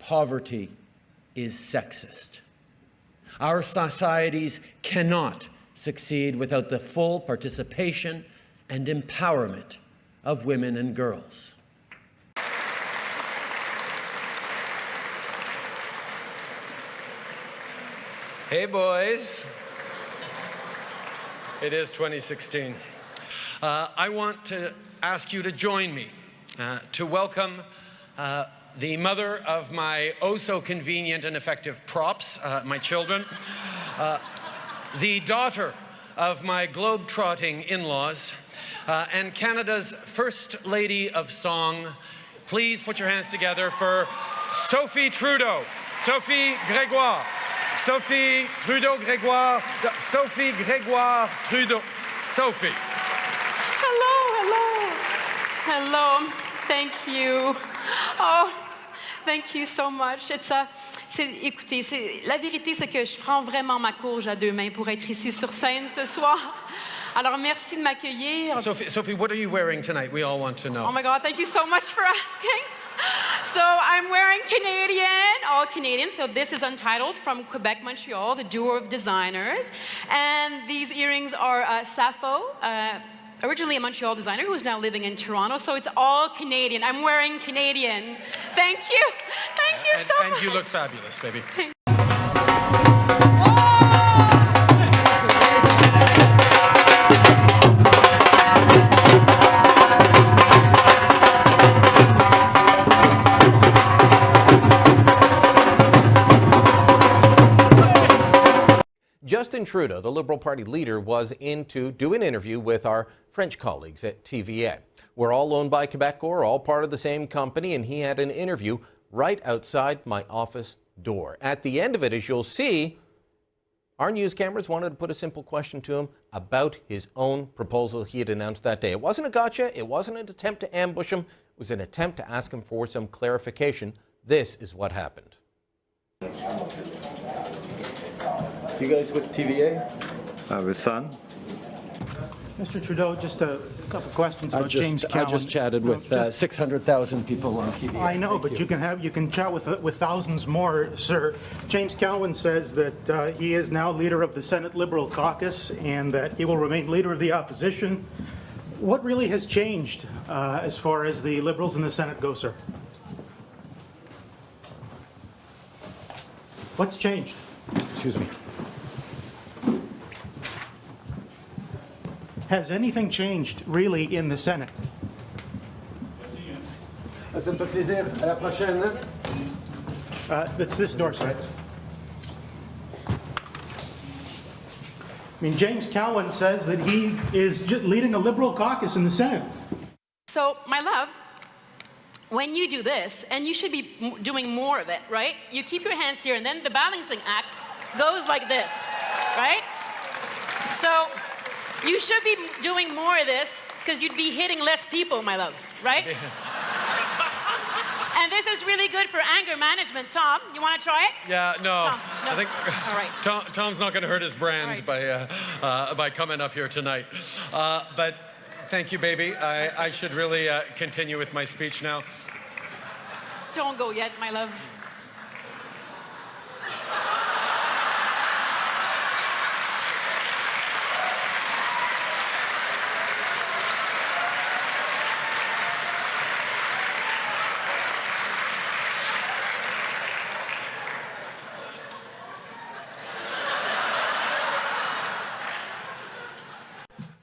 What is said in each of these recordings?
poverty is sexist. Our societies cannot succeed without the full participation and empowerment of women and girls. Hey, boys. It is 2016. I want to ask you to join me to welcome the mother of my oh-so-convenient and effective props, my children, the daughter of my globe-trotting in-laws, and Canada's First Lady of Song. Please put your hands together for Sophie Trudeau. Sophie Grégoire. Sophie Trudeau Grégoire. Sophie Grégoire Trudeau. Sophie. Hello, hello. Hello. Thank you. Oh. Thank you so much. Écoutez, la vérité, c'est que je prends vraiment ma courge à deux mains pour être ici sur scène ce soir. Alors, merci de m'accueillir. Sophie, what are you wearing tonight? We all want to know. Oh my God, thank you so much for asking. So, I'm wearing Canadian, all Canadian. So, this is Untitled from Quebec, Montreal, the duo of designers. And these earrings are Sappho, originally a Montreal designer who's now living in Toronto, so it's all Canadian. I'm wearing Canadian. Thank you. Thank you so much. And you look fabulous, baby. Justin Trudeau, the Liberal Party leader, was in to do an interview with our French colleagues at TVA. We're all owned by Quebecor, all part of the same company, and he had an interview right outside my office door. At the end of it, as you'll see, our news cameras wanted to put a simple question to him about his own proposal he had announced that day. It wasn't a gotcha. It wasn't an attempt to ambush him. It was an attempt to ask him for some clarification. This is what happened. You guys with TVA? With Sun. Mr. Trudeau, just a couple questions about James Cowan. I just chatted with 600,000 people on TV. I know, but you can chat with thousands more, sir. James Cowan says that he is now leader of the Senate Liberal Caucus and that he will remain leader of the opposition. What really has changed as far as the Liberals in the Senate go, sir? What's changed? Excuse me. Has anything changed really in the Senate? Ça me fait plaisir. À la prochaine. That's this door, sir. I mean, James Cowan says that he is leading a Liberal caucus in the Senate. So, my love, when you do this, and you should be doing more of it, right? You keep your hands here, and then the balancing act goes like this, right? So, you should be doing more of this because you'd be hitting less people, my love, right? And this is really good for anger management. Tom, you want to try it? Yeah, no. Tom, no. I think all right. Tom's not going to hurt his brand by coming up here tonight. But thank you, baby. I should really continue with my speech now. Don't go yet, my love.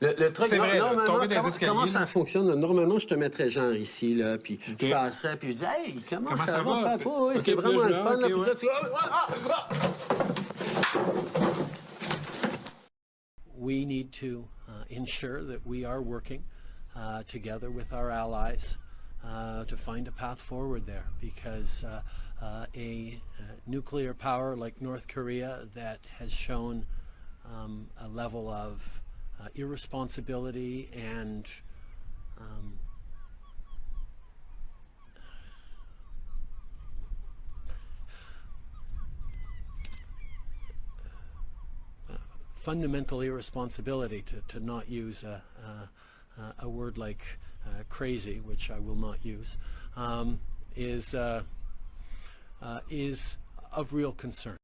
Le truc, c'est vrai, comment ça fonctionne? Normalement, je te mettrais genre ici, là, puis je passerais, puis je dis, hey, comment ça va? Oui, c'est vraiment le fun. Là, puis là, tu... We need to ensure that we are working together with our allies to find a path forward there, because a nuclear power like North Korea that has shown a level of irresponsibility and fundamental irresponsibility, to not use a word like crazy, which I will not use, is is of real concern.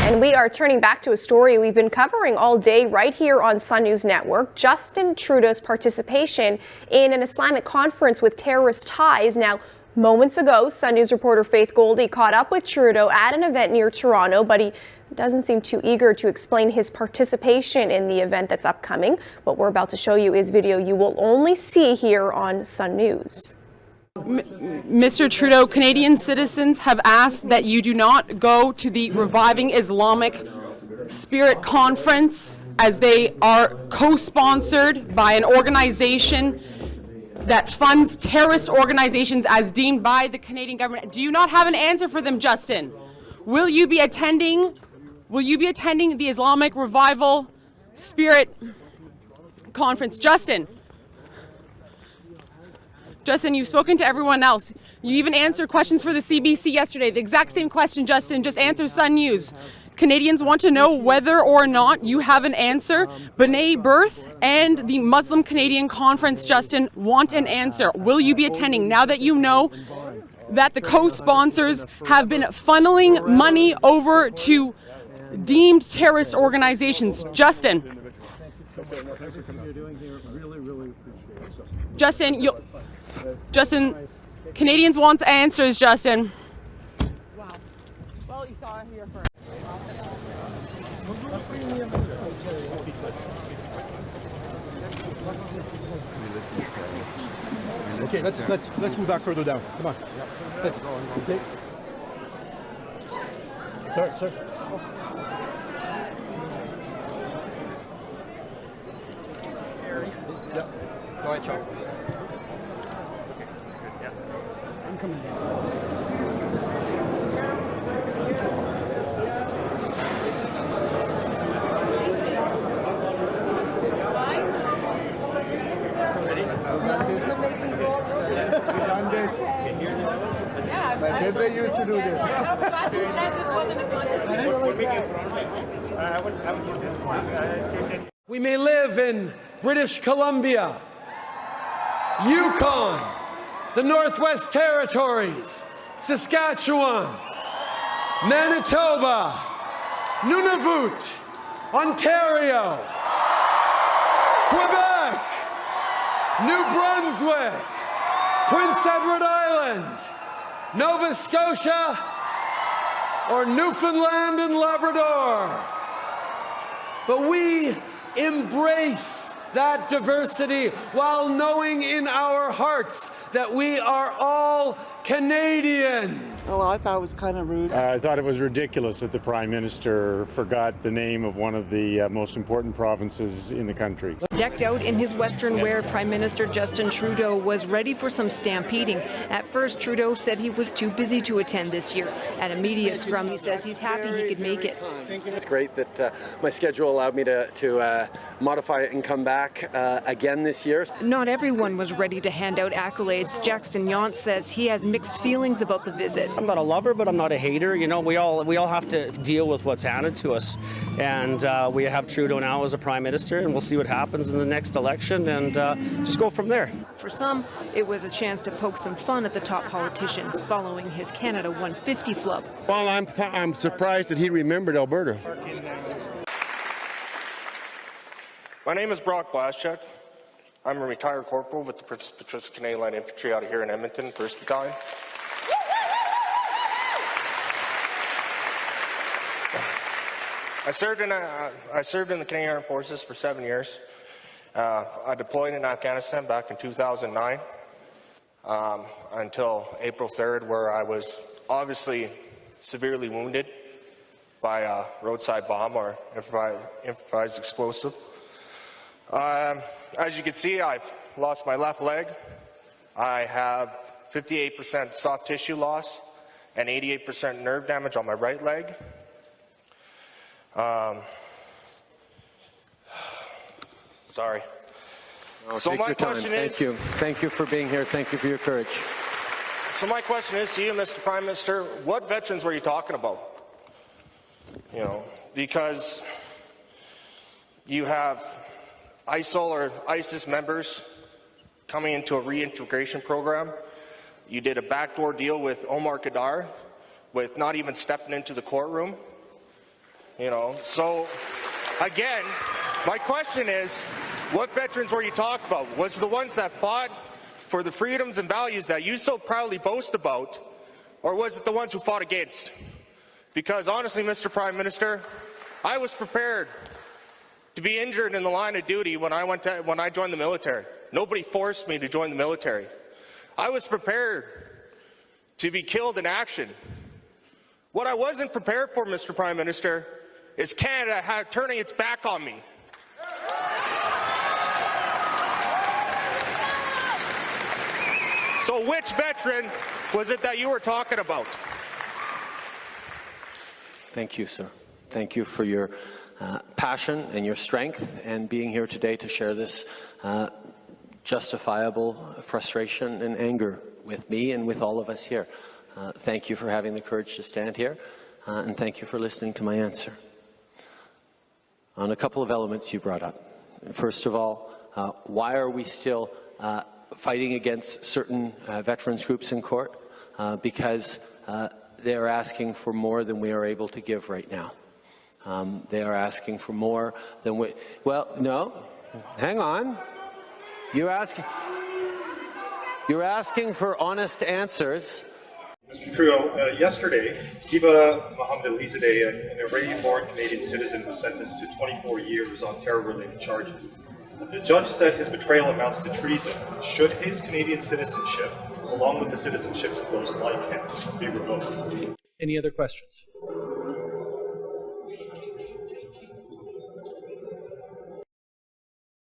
And we are turning back to a story we've been covering all day right here on Sun News Network. Justin Trudeau's participation in an Islamic conference with terrorist ties. Now, moments ago, Sun News reporter Faith Goldie caught up with Trudeau at an event near Toronto, but he doesn't seem too eager to explain his participation in the event that's upcoming. What we're about to show you is video you will only see here on Sun News. Mr. Trudeau, Canadian citizens have asked that you do not go to the Reviving Islamic Spirit Conference, as they are co-sponsored by an organization that funds terrorist organizations as deemed by the Canadian government. Do you not have an answer for them, Justin? Will you be attending the Islamic Revival Spirit Conference? Justin, you've spoken to everyone else. You even answered questions for the CBC yesterday. The exact same question, Justin. Just answer Sun News. Canadians want to know whether or not you have an answer. B'nai B'rith and the Muslim Canadian Conference, Justin, want an answer. Will you be attending now that you know that the co-sponsors have been funneling money over to deemed terrorist organizations? Justin, Canadians want answers, Justin. Wow. Well, you saw it here first. Okay, let's move back further down. Come on. Let's. Okay. Sir. Yeah. Go ahead, Charles. I'm coming down. They used to do this. Who says this wasn't a contest? We may live in British Columbia, Yukon, the Northwest Territories, Saskatchewan, Manitoba, Nunavut, Ontario, Quebec, New Brunswick, Prince Edward Island, Nova Scotia, or Newfoundland and Labrador. But we embrace that diversity while knowing in our hearts that we are all Canadians. Oh, I thought it was kind of rude. I thought it was ridiculous that the Prime Minister forgot the name of one of the most important provinces in the country. Decked out in his Western wear, Prime Minister Justin Trudeau was ready for some stampeding. At first, Trudeau said he was too busy to attend this year. At a media scrum, he says he's happy he could make it. It's great that my schedule allowed me to modify it and come back again this year. Not everyone was ready to hand out accolades. Jackson Yant says he has mixed feelings about the visit. I'm not a lover, but I'm not a hater. You know, we all have to deal with what's handed to us, and we have Trudeau now as a Prime Minister, and we'll see what happens in the next election, and just go from there. For some, it was a chance to poke some fun at the top politician following his Canada 150 flub. Well, I'm surprised that he remembered Alberta. My name is Brock Blaschuk. I'm a retired corporal with the Princess Patricia Canadian Light Infantry out here in Edmonton, 1st Battalion. I served in the Canadian Armed Forces for 7 years. I deployed in Afghanistan back in 2009 until April 3rd, where I was obviously severely wounded by a roadside bomb or improvised explosive. As you can see, I've lost my left leg. I have 58% soft tissue loss and 88% nerve damage on my right leg. Sorry. So my question is... Thank you. Thank you for being here. Thank you for your courage. So my question is to you, Mr. Prime Minister, what veterans were you talking about? You know, because you have ISIL or ISIS members coming into a reintegration program. You did a backdoor deal with Omar Khadr, with not even stepping into the courtroom. You know, so again, my question is, what veterans were you talking about? Was it the ones that fought for the freedoms and values that you so proudly boast about, or was it the ones who fought against? Because honestly, Mr. Prime Minister, I was prepared to be injured in the line of duty when I joined the military. Nobody forced me to join the military. I was prepared to be killed in action. What I wasn't prepared for, Mr. Prime Minister, is Canada turning its back on me. So which veteran was it that you were talking about? Thank you, sir. Thank you for your passion and your strength and being here today to share this justifiable frustration and anger with me and with all of us here. Thank you for having the courage to stand here, and thank you for listening to my answer. On a couple of elements you brought up. First of all, why are we still fighting against certain veterans groups in court? Because they are asking for more than we are able to give right now. They are asking for more than we... Well, no. Hang on. You're asking for honest answers. Mr. Trudeau, yesterday, Eva Mohamed-Elizadeh, an Iranian-born Canadian citizen, was sentenced to 24 years on terror-related charges. The judge said his betrayal amounts to treason. Should his Canadian citizenship, along with the citizenships of those like him, be revoked? Any other questions?